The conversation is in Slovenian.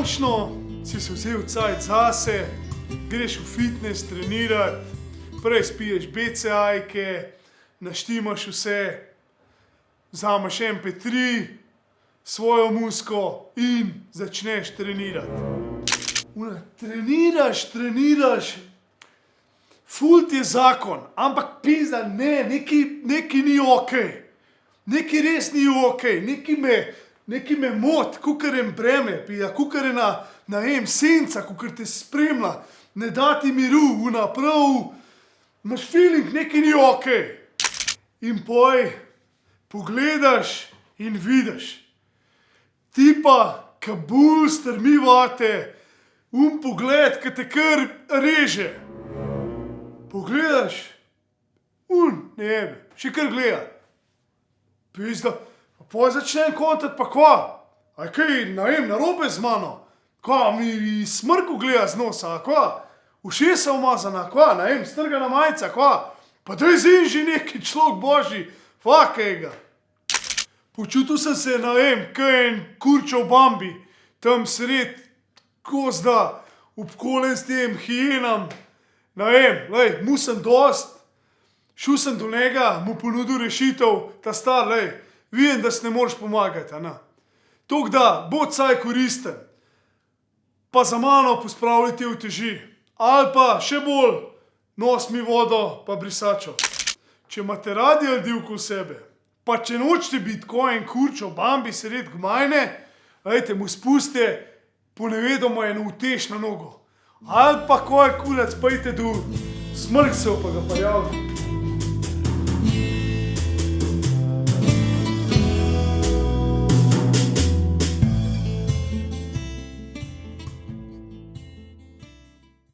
končno si se vzel cajt zase, greš v fitness trenirati, prej spiješ BCA-jke, naštimaš vse, vzameš MP3, svojo muziko in začneš trenirati. Treniraš, ful ti je zakon, ampak pizda, ne, nekaj ni okej. Nekaj res ni okej, nekaj me mot, kukar je breme, pija, kukar je senca, kukar te spremlja, ne da ti miru, prav, imaš feeling, nekaj ni okej. In pogledaš in vidiš. Tipa, ka bolj strmi vate, pogled, ka te kar reže. Pogledaš, še kar gleda. Pizda, poj začnem kontati, pa kva? A kaj, narobe z mano? Kva, mi smrku gleda z nosa, a kva? Ušesa umazana, kva, strgana majica, kva? Pa daj že neki človek božji, fakejga. Počutil sem se, kaj en kurčev Bambi, tam sred gozda, obkolen s tem hijenam. Musem dost. Šel sem do njega, mu ponudil rešitev, ta star, vidim, da si ne moreš pomagati, Tok da, bod saj koristen. Pa za mano pospravljaj te uteži. Ali pa, še bolj, nos mi vodo pa brisačo. Če imate radi ljudi okoli sebe, pa če nočete biti ko en kurčev Bambi sred gmajne, mu spustite ponevedoma eno utež na nogo. Ali pa ko je kulec, pojte do smrksev pa ga pa javite.